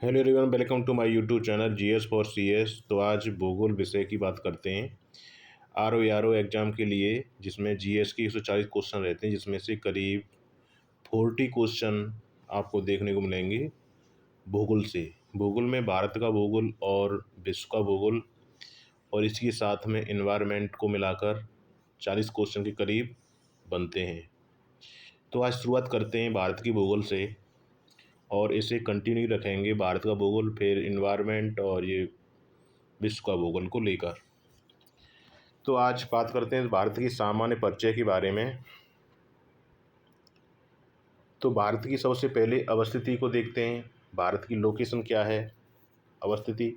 Hello everyone, welcome to my YouTube channel GS for CS. तो आज भूगोल विषय की बात करते हैं। आरओ एग्ज़ाम के लिए जिसमें जीएस के 140 क्वेश्चन रहते हैं, जिसमें से करीब 40 क्वेश्चन आपको देखने को मिलेंगे भूगोल से। भूगोल में भारत का भूगोल और विश्व का भूगोल और इसके साथ में इन्वायरमेंट को मिलाकर 40 क्वेश्चन के करीब बनते हैं। तो आज शुरुआत करते हैं भारत की भूगोल से और इसे कंटिन्यू रखेंगे, भारत का भूगोल, फिर इन्वायरमेंट और ये विश्व का भूगोल को लेकर। तो आज बात करते हैं भारत की सामान्य परिचय के बारे में। तो भारत की सबसे पहले अवस्थिति को देखते हैं। भारत की लोकेशन क्या है, अवस्थिति।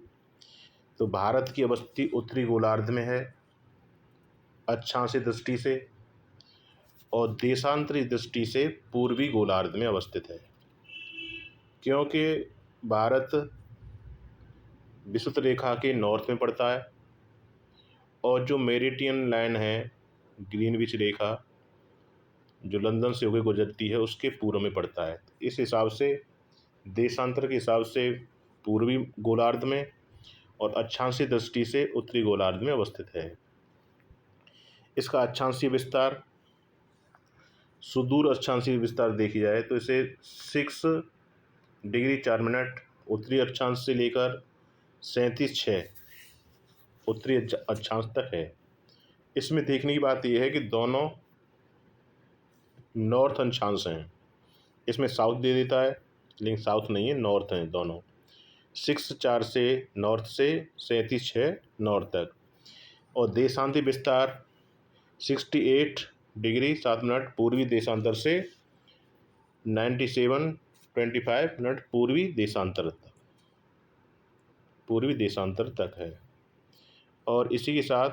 तो भारत की अवस्थिति उत्तरी गोलार्ध में है अक्षांशीय दृष्टि से, और देशांतरी दृष्टि से पूर्वी गोलार्ध में अवस्थित है। क्योंकि भारत विषुवत रेखा के नॉर्थ में पड़ता है और जो मेरिडियन लाइन है, ग्रीनविच रेखा, जो लंदन से होकर गुजरती है, उसके पूर्व में पड़ता है। इस हिसाब से देशांतर के हिसाब से पूर्वी गोलार्ध में और अक्षांशीय दृष्टि से उत्तरी गोलार्ध में अवस्थित है। इसका अक्षांशीय विस्तार, सुदूर अक्षांशीय विस्तार देखी जाए तो इसे 6 डिग्री 4 मिनट उत्तरी अक्षांश से लेकर 37.6 उत्तरी अक्षांश तक है। इसमें देखने की बात यह है कि दोनों नॉर्थ अक्षांश हैं। इसमें साउथ दे देता है, लेकिन साउथ नहीं है, नॉर्थ हैं दोनों। 6.4 से नॉर्थ से 37.6 नॉर्थ तक। और देशांतर विस्तार 68 डिग्री 7 मिनट पूर्वी देशांतर से 97.25 मिनट पूर्वी देशांतर तक है। और इसी के साथ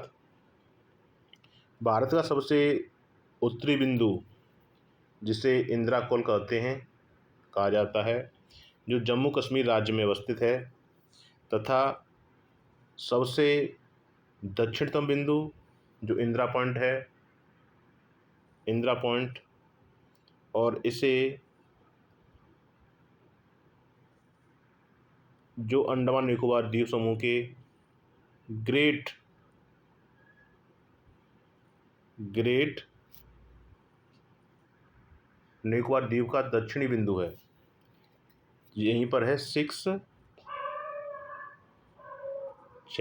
भारत का सबसे उत्तरी बिंदु, जिसे इंदिरा कोल कहते हैं, कहा जाता है, जो जम्मू कश्मीर राज्य में अवस्थित है, तथा सबसे दक्षिणतम बिंदु जो इंदिरा पॉइंट है, इंदिरा पॉइंट, और इसे जो अंडमान निकोबार द्वीप समूह के ग्रेट निकोबार द्वीप का दक्षिणी बिंदु है, यहीं पर है 6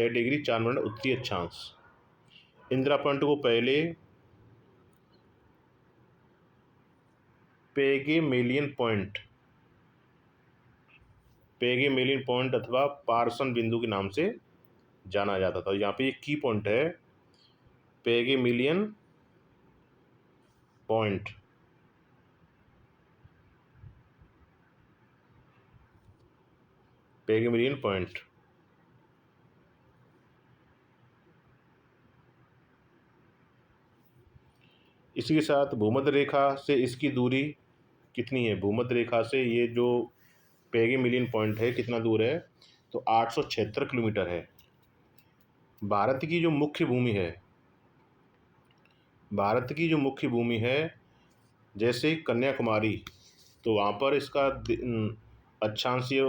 डिग्री 4 मिनट उत्तरी अक्षांश। इंदिरा पॉइंट को पहले पेगेमेलियन पॉइंट अथवा पार्सन बिंदु के नाम से जाना जाता था। यहाँ पे एक की पॉइंट है, पेगेमेलियन पॉइंट। इसी के साथ भूमध्य रेखा से इसकी दूरी कितनी है, भूमध्य रेखा से ये जो पेगेमेलियन पॉइंट है कितना दूर है, तो 876 किलोमीटर है। भारत की जो मुख्य भूमि है, जैसे कन्याकुमारी, तो वहाँ पर इसका अक्षांशीय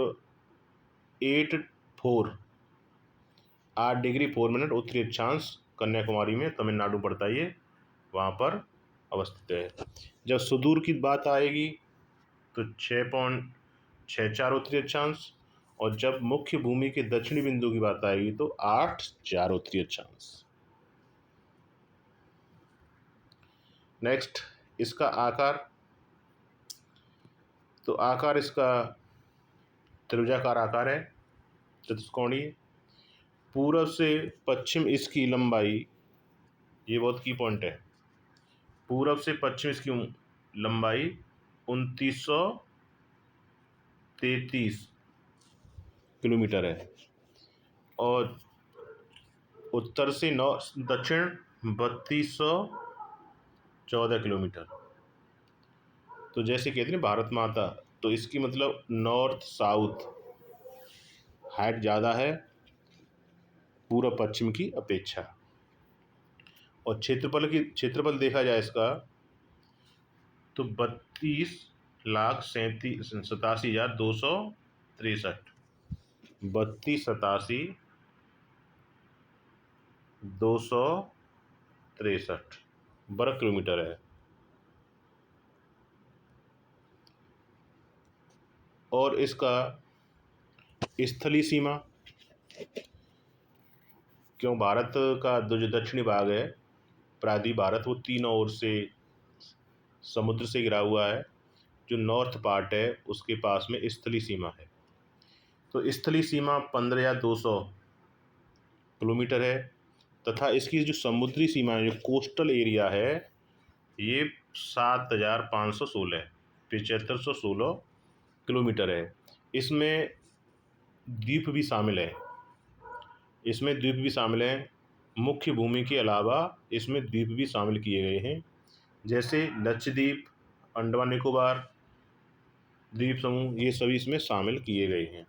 8 डिग्री 4 मिनट उत्तरी अक्षांश कन्याकुमारी में, तमिलनाडु पड़ता है ये, वहाँ पर अवस्थित है। जब सुदूर की बात आएगी तो 6.64 उत्तरी अक्षांश, और जब मुख्य भूमि के दक्षिणी बिंदु की बात आएगी तो 8.4 उत्तरी अक्षांश। नेक्स्ट, इसका आकार। तो आकार इसका त्रिभुजाकार आकार है, चतुष्कोणीय। पूर्व से पश्चिम इसकी लंबाई, ये बहुत की पॉइंट है, पूर्व से पश्चिम इसकी लंबाई 2933 किलोमीटर है, और उत्तर से दक्षिण 3214 किलोमीटर। तो जैसे कहते हैं भारत माता, तो इसकी मतलब नॉर्थ साउथ हाइट ज़्यादा है पूर्व पश्चिम की अपेक्षा। और क्षेत्रफल देखा जाए इसका तो 32,87,263 32,87,263 वर्ग किलोमीटर है। और इसका स्थलीय सीमा, क्यों भारत का जो दक्षिणी भाग है प्रायद्वीप भारत, वो तीनों ओर से समुद्र से घिरा हुआ है। जो नॉर्थ पार्ट है उसके पास में स्थलीय सीमा है। तो स्थलीय सीमा 15,200 किलोमीटर है, तथा इसकी जो समुद्री सीमा है, जो कोस्टल एरिया है, ये 7,516 7,516 किलोमीटर है। इसमें द्वीप भी शामिल है। मुख्य भूमि के अलावा इसमें द्वीप भी शामिल किए गए हैं, जैसे लक्षद्वीप, अंडमान निकोबार द्वीप समूह, ये सभी इसमें शामिल किए गए हैं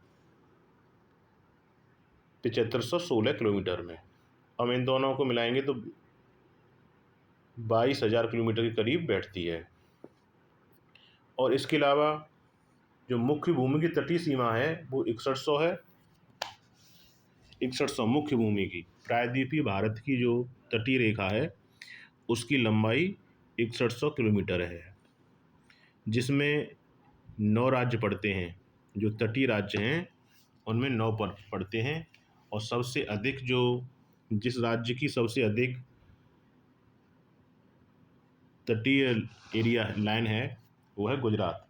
7,516 किलोमीटर में। हम इन दोनों को मिलाएंगे तो 22,000 किलोमीटर के करीब बैठती है। और इसके अलावा जो मुख्य भूमि की तटीय सीमा है वो 6100 है। 6100 मुख्य भूमि की, प्रायद्वीपीय भारत की जो तटीय रेखा है उसकी लंबाई 6100 किलोमीटर है, जिसमें 9 राज्य पड़ते हैं। जो तटीय राज्य हैं उनमें 9 पड़ते हैं। और सबसे अधिक जिस राज्य की सबसे अधिक तटीय एरिया लाइन है वो है गुजरात।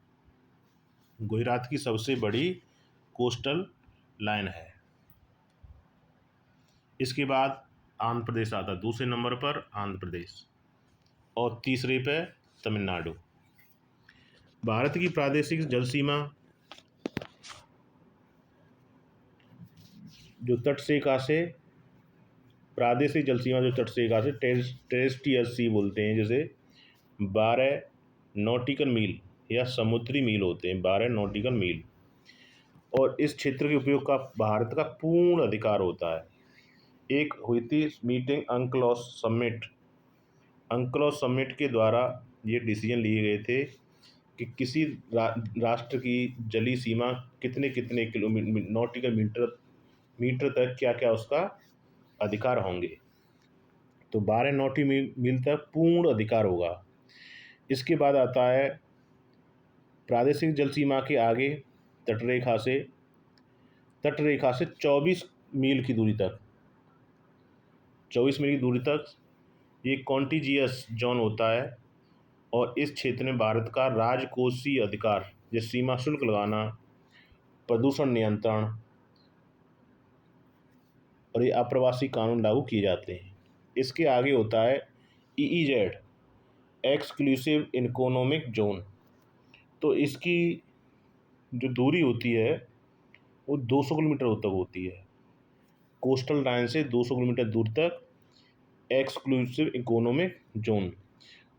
गुजरात की सबसे बड़ी कोस्टल लाइन है। इसके बाद आंध्र प्रदेश आता है दूसरे नंबर पर, आंध्र प्रदेश, और तीसरे पे तमिलनाडु। भारत की प्रादेशिक जल सीमा जो तट रेखा से, प्रादेशिक जल सीमा जो तट रेखा से टेरेस्ट्रियल सी बोलते हैं, जैसे 12 नॉटिकल मील या समुद्री मील होते हैं, 12 नॉटिकल मील। और इस क्षेत्र के उपयोग का भारत का पूर्ण अधिकार होता है। एक हुई थी मीटिंग अंक्लॉस समिट के द्वारा ये डिसीजन लिए गए थे कि किसी राष्ट्र की जलीय सीमा कितने कितने किलोमीटर नॉटिकल मीटर तक क्या क्या उसका अधिकार होंगे। तो 12 नॉटिकल मील तक पूर्ण अधिकार होगा। इसके बाद आता है प्रादेशिक जल सीमा के आगे तटरेखा से 24 मील की दूरी तक, 24 मील की दूरी तक ये कॉन्टिजियस जोन होता है। और इस क्षेत्र में भारत का राजकोषीय अधिकार, जैसे सीमा शुल्क लगाना, प्रदूषण नियंत्रण और ये अप्रवासी कानून लागू किए जाते हैं। इसके आगे होता है EEZ, एक्सक्लूसिव इकोनॉमिक जोन। तो इसकी जो दूरी होती है वो 200 किलोमीटर तक होती है। कोस्टल लाइन से 200 किलोमीटर दूर तक एक्सक्लूसिव इकोनॉमिक जोन।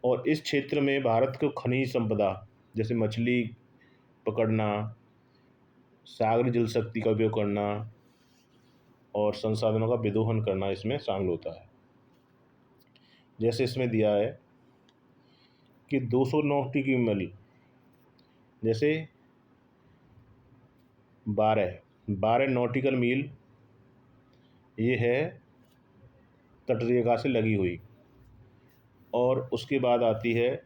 और इस क्षेत्र में भारत को खनिज संपदा, जैसे मछली पकड़ना, सागरी जल शक्ति का उपयोग करना और संसाधनों का विदोहन करना इसमें शामिल होता है। जैसे इसमें दिया है कि 200 नॉटिकल मील, जैसे 12 नॉटिकल मील ये है तटरेखा से लगी हुई। और उसके बाद आती है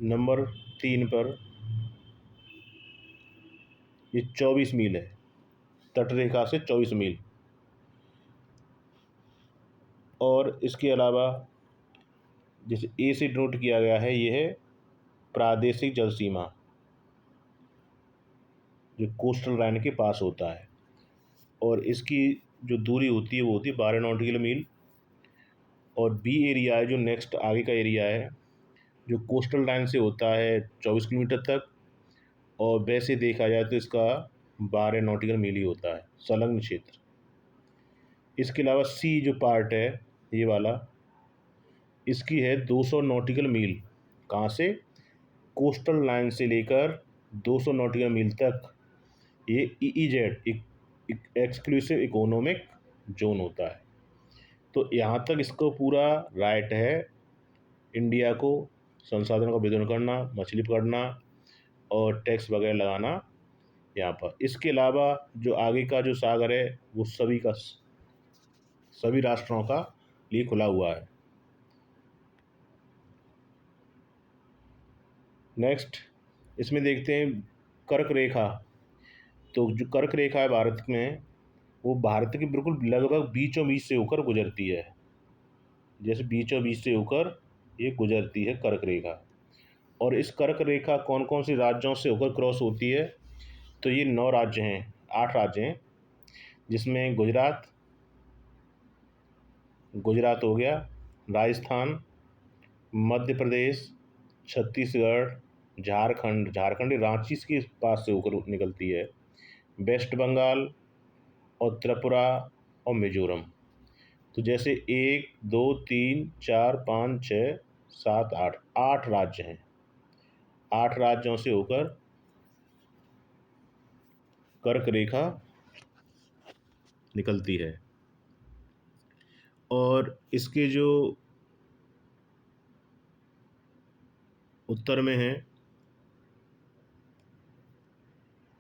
नंबर 3 पर, ये 24 मील है, तटरेखा से 24 मील। और इसके अलावा जैसे ए से नोट किया गया है, ये है प्रादेशिक जल सीमा जो कोस्टल लाइन के पास होता है। और इसकी जो दूरी होती है वो होती है 12 नॉटिकल मील। और बी एरिया है जो नेक्स्ट आगे का एरिया है, जो कोस्टल लाइन से होता है 24 किलोमीटर तक। और वैसे देखा जाए तो इसका 12 नॉटिकल मील ही होता है, संलग्न क्षेत्र। इसके अलावा सी जो पार्ट है ये वाला, इसकी है 200 नॉटिकल मील। कहाँ से? कोस्टल लाइन से लेकर 200 नॉटिकल मील तक ये EEZ, एक्सक्लूसिव इकोनॉमिक जोन होता है। तो यहाँ तक इसको पूरा राइट है इंडिया को संसाधनों का वितरण करना, मछली पकड़ना और टैक्स वगैरह लगाना यहाँ पर। इसके अलावा जो आगे का जो सागर है वो सभी राष्ट्रों का लिए खुला हुआ है। नेक्स्ट इसमें देखते हैं कर्क रेखा। तो जो कर्क रेखा है भारत में, वो भारत के बिल्कुल लगभग बीचों बीच से होकर गुजरती है। जैसे बीचों बीच से होकर ये गुजरती है कर्क रेखा। और इस कर्क रेखा कौन कौन से राज्यों से होकर क्रॉस होती है? तो ये 9 राज्य हैं, 8 राज्य हैं, जिसमें गुजरात हो गया, राजस्थान, मध्य प्रदेश, छत्तीसगढ़, झारखंड रांची के पास से होकर निकलती है, वेस्ट बंगाल और त्रिपुरा और मिजोरम। तो जैसे 1 2 3 4 5 6 7 8 8 राज्य हैं, 8 राज्यों से होकर कर्क रेखा निकलती है। और इसके जो उत्तर में है,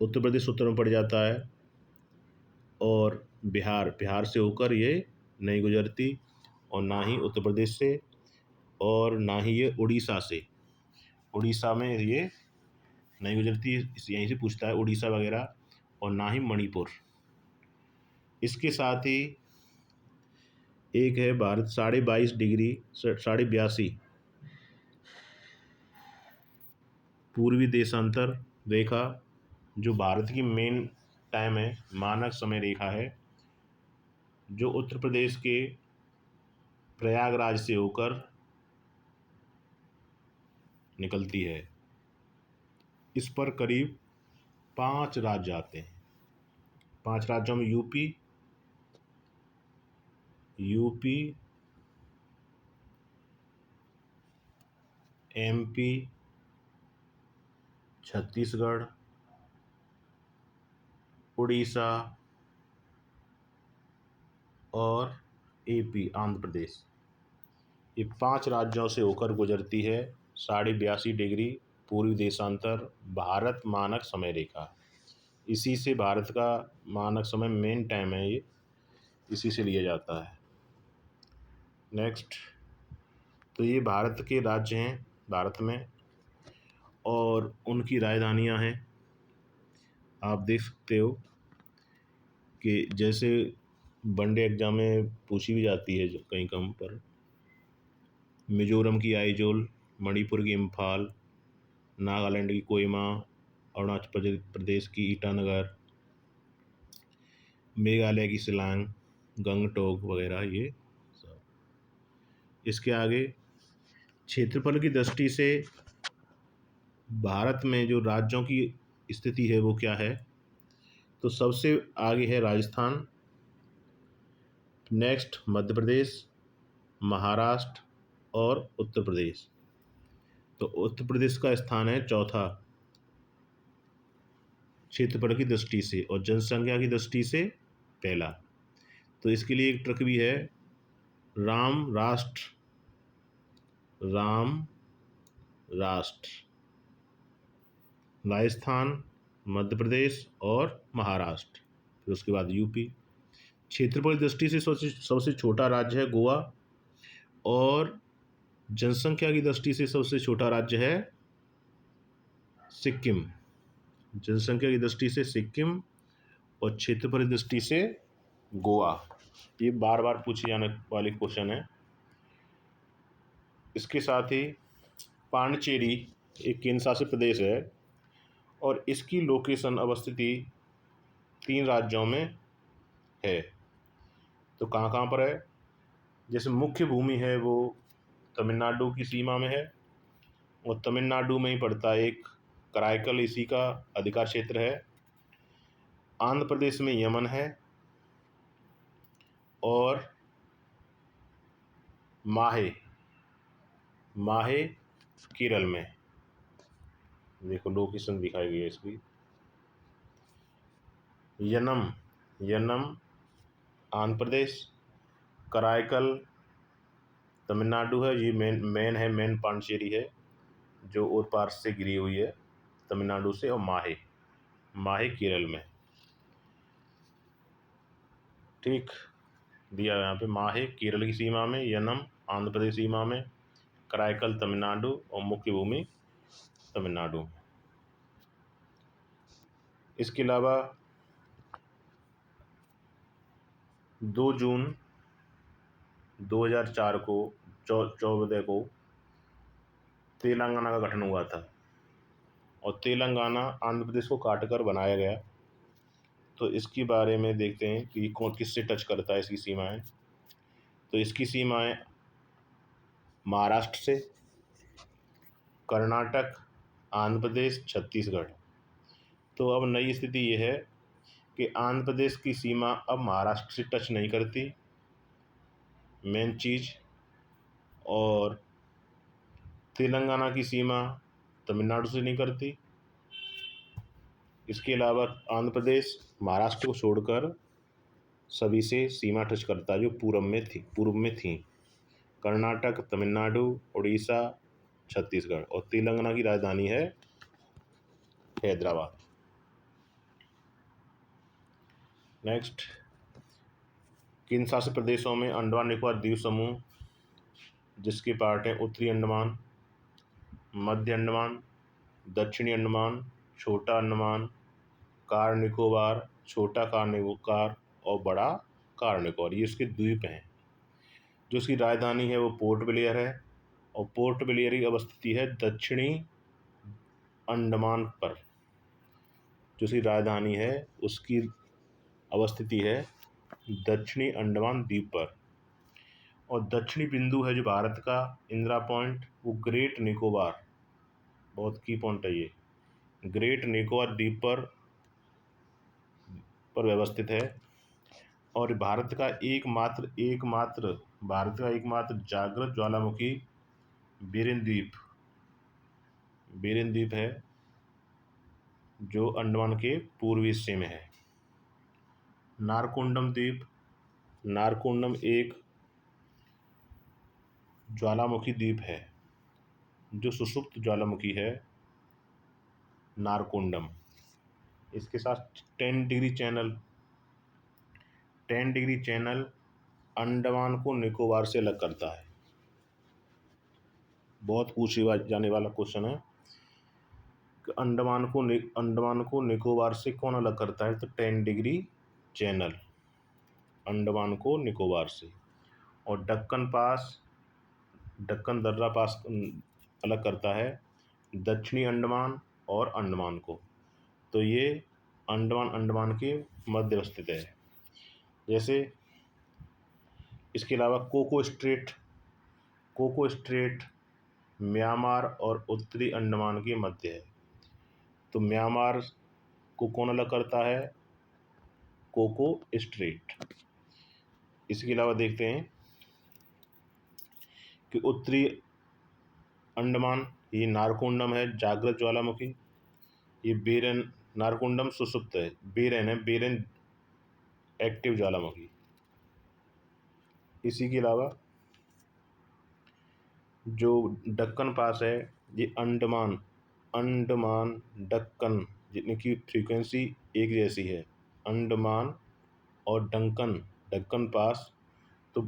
उत्तर प्रदेश उत्तर में पड़ जाता है, और बिहार से होकर ये नहीं गुजरती, और ना ही उत्तर प्रदेश से, और ना ही ये उड़ीसा में ये नहीं गुजरती, यहीं से पूछता है उड़ीसा वगैरह, और ना ही मणिपुर। इसके साथ ही एक है भारत 22.5 डिग्री 82 पूर्वी देशांतर रेखा, जो भारत की मेन टाइम है, मानक समय रेखा है, जो उत्तर प्रदेश के प्रयागराज से होकर निकलती है। इस पर करीब 5 राज्य आते हैं। 5 राज्यों में यूपी, एमपी, छत्तीसगढ़, उड़ीसा और एपी आंध्र प्रदेश। ये 5 राज्यों से होकर गुजरती है 82.5 डिग्री पूर्वी देशांतर भारत मानक समय रेखा। इसी से भारत का मानक समय मेन टाइम है, ये इसी से लिया जाता है। नेक्स्ट, तो ये भारत के राज्य हैं भारत में, और उनकी राजधानियां हैं। आप देख सकते हो कि जैसे वनडे एग्जाम में पूछी भी जाती है कहीं कहीं पर, मिजोरम की आइजोल, मणिपुर की इम्फाल, नागालैंड की कोहिमा, अरुणाचल प्रदेश की ईटानगर, मेघालय की शिलांग, गंगटोक वगैरह ये सब। इसके आगे क्षेत्रफल की दृष्टि से भारत में जो राज्यों की स्थिति है वो क्या है? तो सबसे आगे है राजस्थान, नेक्स्ट मध्य प्रदेश, महाराष्ट्र और उत्तर प्रदेश। तो उत्तर प्रदेश का स्थान है चौथा क्षेत्रफल की दृष्टि से, और जनसंख्या की दृष्टि से पहला। तो इसके लिए एक ट्रिक भी है, राम राष्ट्र राजस्थान, मध्य प्रदेश और महाराष्ट्र, फिर उसके बाद यूपी। क्षेत्रफल की दृष्टि से सबसे छोटा राज्य है गोवा, और जनसंख्या की दृष्टि से सबसे छोटा राज्य है सिक्किम। जनसंख्या की दृष्टि से सिक्किम, और क्षेत्रफल की दृष्टि से गोवा। ये बार बार पूछे जाने वाले क्वेश्चन है। इसके साथ ही पांडिचेरी एक केंद्र शासित प्रदेश है, और इसकी लोकेशन अवस्थिति 3 राज्यों में है। तो कहाँ कहाँ पर है? जैसे मुख्य भूमि है वो तमिलनाडु की सीमा में है, और तमिलनाडु में ही पड़ता है एक कराईकल, इसी का अधिकार क्षेत्र है। आंध्र प्रदेश में यमन है, और माहे केरल में। देखो लोकेशन दिखाई गई है इसकी। यनम आंध्र प्रदेश, कराईकल तमिलनाडु है, ये मेन पांडिचेरी है जो और पार से घिरी हुई है तमिलनाडु से, और माहे माहे केरल में। ठीक, दिया यहाँ पे माहे केरल की सीमा में, यनम आंध्र प्रदेश सीमा में, कराईकल तमिलनाडु और मुख्य भूमि तमिलनाडु। इसके अलावा 2 जून 2004 को 14 को तेलंगाना का गठन हुआ था और तेलंगाना आंध्र प्रदेश को काटकर बनाया गया। तो इसके बारे में देखते हैं कि कौन किससे टच करता है इसकी सीमाएं। तो इसकी सीमाएं महाराष्ट्र से, कर्नाटक, आंध्र प्रदेश, छत्तीसगढ़। तो अब नई स्थिति ये है कि आंध्र प्रदेश की सीमा अब महाराष्ट्र से टच नहीं करती, मेन चीज़, और तेलंगाना की सीमा तमिलनाडु से नहीं करती। इसके अलावा आंध्र प्रदेश महाराष्ट्र को छोड़कर सभी से सीमा टच करता है जो पूर्व में थी, कर्नाटक, तमिलनाडु, उड़ीसा, छत्तीसगढ़, और तेलंगाना की राजधानी है हैदराबाद। नेक्स्ट, केंद्र शासित प्रदेशों में अंडमान निकोबार द्वीप समूह, जिसके पार्ट हैं उत्तरी अंडमान, मध्य अंडमान, दक्षिणी अंडमान, छोटा अंडमान, कार निकोबार, छोटा कार निकोबार और बड़ा कार निकोबार, ये इसके द्वीप हैं। जो इसकी राजधानी है वो पोर्ट ब्लेयर है और पोर्ट ब्लेयर की अवस्थिति है दक्षिणी अंडमान पर। जो इसकी राजधानी है उसकी अवस्थिति है दक्षिणी अंडमान द्वीप पर। और दक्षिणी बिंदु है जो भारत का इंदिरा पॉइंट, वो ग्रेट निकोबार, बहुत की पॉइंट है ये, ग्रेट निकोबार द्वीप पर व्यवस्थित है। और भारत का एकमात्र जागृत ज्वालामुखी बेरेन द्वीप है जो अंडमान के पूर्वी हिस्से में है। नारकोंडम द्वीप, नारकोंडम एक ज्वालामुखी द्वीप है जो सुषुप्त ज्वालामुखी है, नारकोंडम। इसके साथ 10 डिग्री चैनल अंडमान को निकोबार से अलग करता है। बहुत पूछे जाने वाला क्वेश्चन है कि अंडमान को निकोबार से कौन अलग करता है। तो 10 डिग्री चैनल अंडमान को निकोबार से। और दक्कन दर्रा पास अलग करता है दक्षिणी अंडमान और अंडमान को। तो ये अंडमान के मध्य अवस्थित है। जैसे इसके अलावा कोको स्ट्रेट म्यांमार और उत्तरी अंडमान के मध्य है। तो म्यांमार को कौन अलग करता है, कोको स्ट्रेट। इसके अलावा देखते हैं कि उत्तरी अंडमान, ये नारकोंडम है जागृत ज्वालामुखी, ये बेरन, नारकोंडम सुषुप्त है, बेरन एक्टिव ज्वालामुखी। इसी के अलावा जो दक्कन पास है, ये अंडमान दक्कन, जिनकी फ्रीक्वेंसी एक जैसी है, अंडमान और दक्कन पास। तो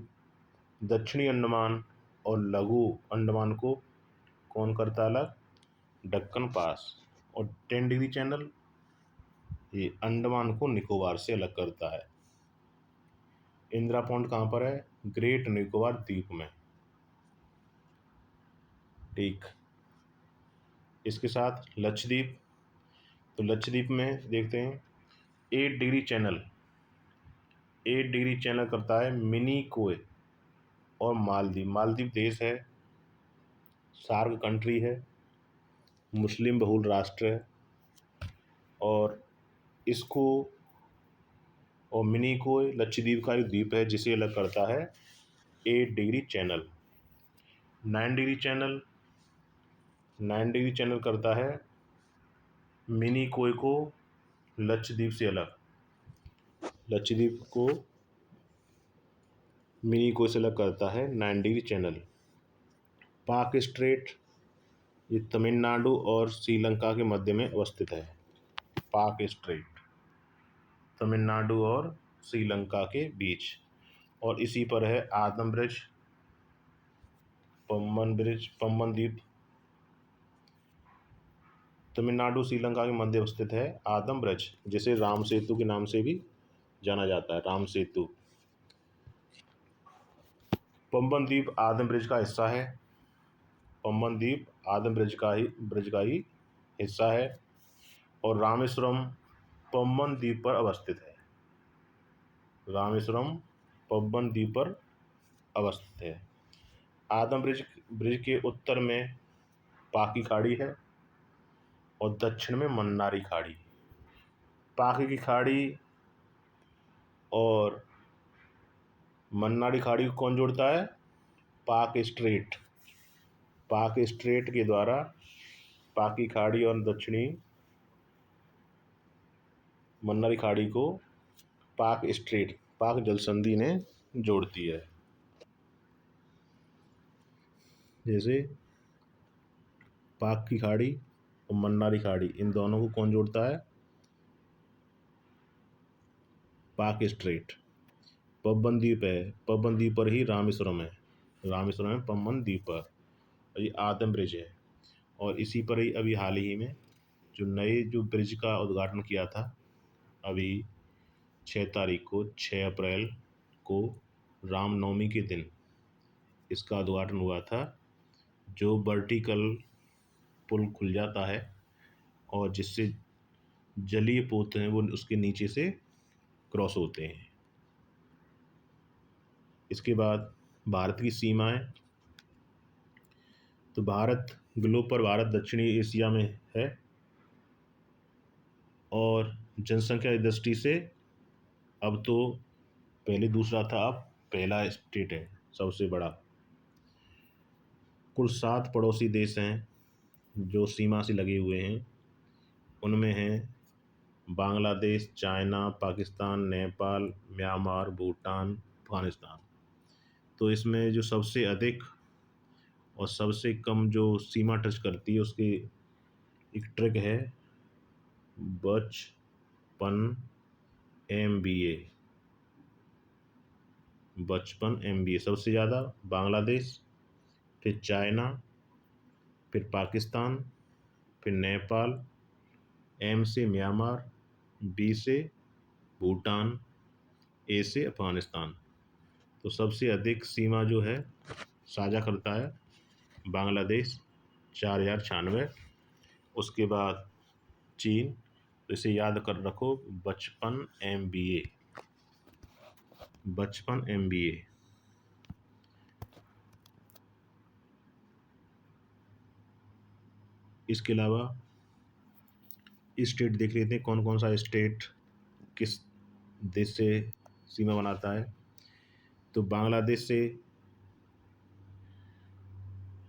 दक्षिणी अंडमान और लघु अंडमान को कौन करता अलग, दक्कन पास। और 10 डिग्री चैनल ये अंडमान को निकोबार से अलग करता है। इंदिरा पॉइंट कहाँ पर है, ग्रेट निकोबार द्वीप में। ठीक, इसके साथ लक्षद्वीप। तो लक्षद्वीप में देखते हैं 8 डिग्री चैनल करता है मिनिकोय और मालदीव देश है, सार्क कंट्री है, मुस्लिम बहुल राष्ट्र है। और इसको और मिनिकोय लक्षद्वीप का एक द्वीप है जिसे अलग करता है 8 डिग्री चैनल। 9 डिग्री चैनल करता है मिनिकोय को लक्षद्वीप से अलग, लक्षद्वीप को मिनिकोय से अलग करता है 9 डिग्री चैनल। पाक स्ट्रेट, ये तमिलनाडु और श्रीलंका के मध्य में अवस्थित है। पाक स्ट्रेट, तमिलनाडु और श्रीलंका के बीच। और इसी पर है आदम ब्रिज, पम्बन द्वीप। तमिलनाडु श्रीलंका के मध्य स्थित है आदम ब्रिज, जिसे राम सेतु के नाम से भी जाना जाता है, राम सेतु। पम्बन द्वीप आदम ब्रिज का हिस्सा है। पम्बन द्वीप आदम ब्रिज का ही हिस्सा है। और रामेश्वरम पम्बन द्वीप पर अवस्थित है। रामेश्वरम पम्बन द्वीप पर अवस्थित है। आदम ब्रिज के उत्तर में पाकी खाड़ी है और दक्षिण में मन्नारी खाड़ी। पाकी की खाड़ी और मन्नारी खाड़ी को कौन जोड़ता है? पाक स्ट्रेट। पाक स्ट्रेट के द्वारा पाकी खाड़ी और दक्षिणी मन्नारी खाड़ी को पाक जल संधि ने जोड़ती है। जैसे पाक की खाड़ी और मन्नारी खाड़ी, इन दोनों को कौन जोड़ता है? पाक स्ट्रेट। पम्बन द्वीप है, पम्बन द्वीप पर ही रामेश्वरम है। रामेश्वरम है पम्बन द्वीप पर, और ये आदम ब्रिज है। और इसी पर ही अभी हाल ही में जो ब्रिज का उद्घाटन किया था, अभी 6 अप्रैल को रामनवमी के दिन इसका उद्घाटन हुआ था। जो वर्टिकल पुल खुल जाता है और जिससे जलीय पोत हैं वो उसके नीचे से क्रॉस होते हैं। इसके बाद भारत की सीमाएं, तो ग्लोब पर भारत दक्षिणी एशिया में है और जनसंख्या की दृष्टि से अब तो पहले दूसरा था, अब पहला स्टेट है सबसे बड़ा। कुल 7 पड़ोसी देश हैं जो सीमा से लगे हुए हैं। उनमें हैं बांग्लादेश, चाइना, पाकिस्तान, नेपाल, म्यांमार, भूटान, अफगानिस्तान। तो इसमें जो सबसे अधिक और सबसे कम जो सीमा टच करती है उसकी एक ट्रिक है, बचपन MBA। बचपन MBA सबसे ज़्यादा बांग्लादेश, फिर चाइना, फिर पाकिस्तान, फिर नेपाल, M से म्यांमार, B से भूटान, A से अफगानिस्तान। तो सबसे अधिक सीमा जो है साझा करता है बांग्लादेश 4096। उसके बाद चीन। तो इसे याद कर रखो, बचपन MBA। बचपन MBA। इसके अलावा स्टेट देख लेते हैं, कौन कौन सा स्टेट किस देश से सीमा बनाता है। तो बांग्लादेश से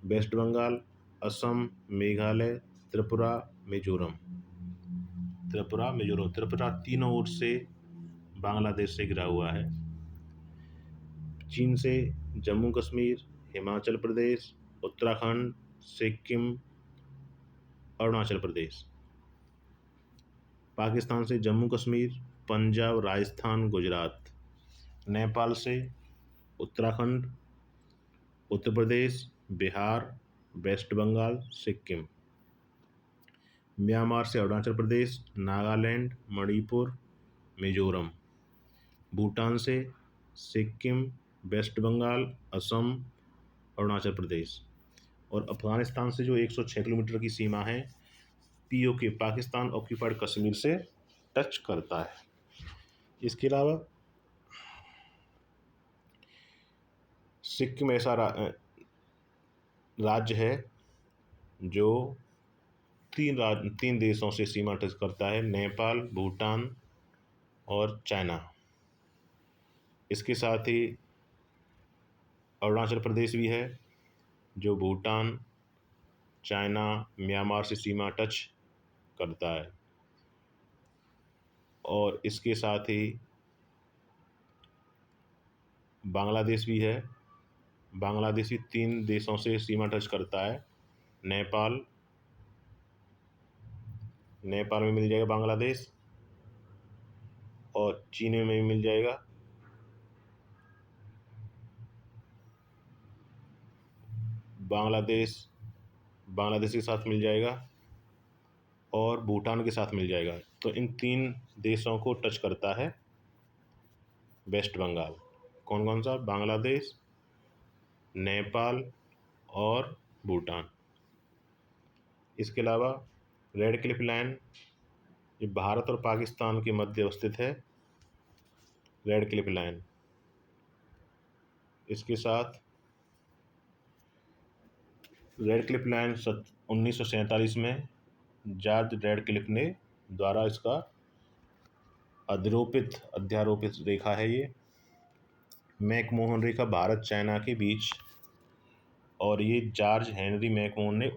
वेस्ट बंगाल, असम, मेघालय, त्रिपुरा, मिजोरम। त्रिपुरा तीनों ओर से बांग्लादेश से घिरा हुआ है। चीन से जम्मू कश्मीर, हिमाचल प्रदेश, उत्तराखंड, सिक्किम, अरुणाचल प्रदेश। पाकिस्तान से जम्मू कश्मीर, पंजाब, राजस्थान, गुजरात। नेपाल से उत्तराखंड, उत्तर प्रदेश, बिहार, वेस्ट बंगाल, सिक्किम। म्यांमार से अरुणाचल प्रदेश, नागालैंड, मणिपुर, मिजोरम। भूटान से सिक्किम, वेस्ट बंगाल, असम, अरुणाचल प्रदेश। और अफगानिस्तान से जो 106 किलोमीटर की सीमा है, POK पाकिस्तान ऑक्यूपाइड कश्मीर से टच करता है। इसके अलावा सिक्किम ऐसा राज्य है जो 3 देशों से सीमा टच करता है, नेपाल, भूटान और चाइना। इसके साथ ही अरुणाचल प्रदेश भी है जो भूटान, चाइना, म्यांमार से सीमा टच करता है। और इसके साथ ही बांग्लादेश भी है। बांग्लादेश भी 3 देशों से सीमा टच करता है, नेपाल, नेपाल में मिल जाएगा बांग्लादेश, और चीन में भी मिल जाएगा। बांग्लादेश के साथ मिल जाएगा, और भूटान के साथ मिल जाएगा। तो इन 3 देशों को टच करता है वेस्ट बंगाल। कौन कौन सा? बांग्लादेश, नेपाल और भूटान। इसके अलावा रेड क्लिफ लाइन, ये भारत और पाकिस्तान के मध्य अवस्थित है, रेड क्लिफ लाइन। इसके साथ रेड क्लिफ लाइन 1947 में जॉर्ज रेड क्लिफ ने द्वारा इसका अध्यारोपित रेखा है ये मैकमोहन रेखा भारत चाइना के बीच। और ये जॉर्ज हेनरी मैकमोहन ने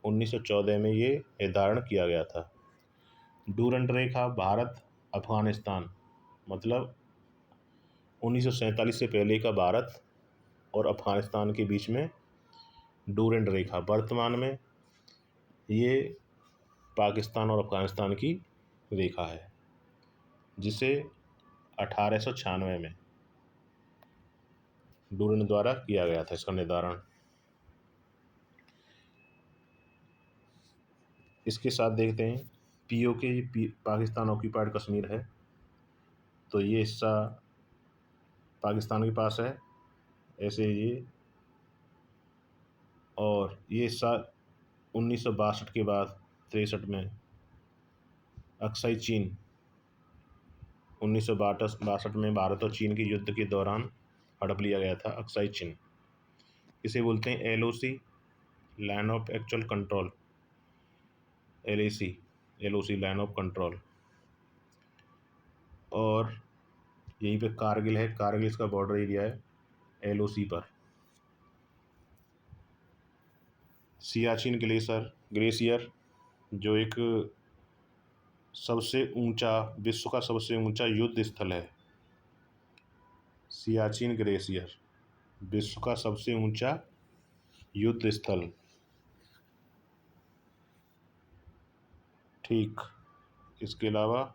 1914 में ये निर्धारण किया गया था। डूरंट रेखा भारत अफगानिस्तान, मतलब 1947 से पहले का भारत और अफगानिस्तान के बीच में डूरंट रेखा। वर्तमान में ये पाकिस्तान और अफगानिस्तान की रेखा है, जिसे 1896 में डूरंट द्वारा किया गया था इसका निर्धारण। इसके साथ देखते हैं POK, पाकिस्तान ऑक्यूपाइड कश्मीर है, तो ये हिस्सा पाकिस्तान के पास है ऐसे ये। और ये हिस्सा 1962 के बाद 63 में अक्साई चीन, 1962 में भारत और चीन के युद्ध के दौरान हड़प लिया गया था अक्साई चीन। इसे बोलते हैं LOC, line of actual control, LOC line of control. और यहीं पे कारगिल है, कारगिल इसका बॉर्डर एरिया है LOC पर। सियाचिन ग्लेशियर जो एक विश्व का सबसे ऊंचा युद्ध स्थल है। सियाचिन ग्लेशियर विश्व का सबसे ऊंचा युद्ध स्थल। ठीक। इसके अलावा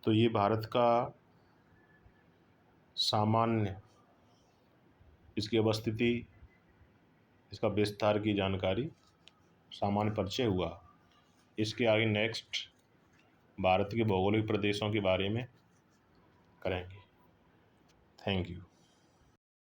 तो ये भारत का सामान्य, इसकी अवस्थिति, इसका विस्तार की जानकारी, सामान्य परिचय हुआ। इसके आगे नेक्स्ट भारत के भौगोलिक प्रदेशों के बारे में करेंगे। Thank you.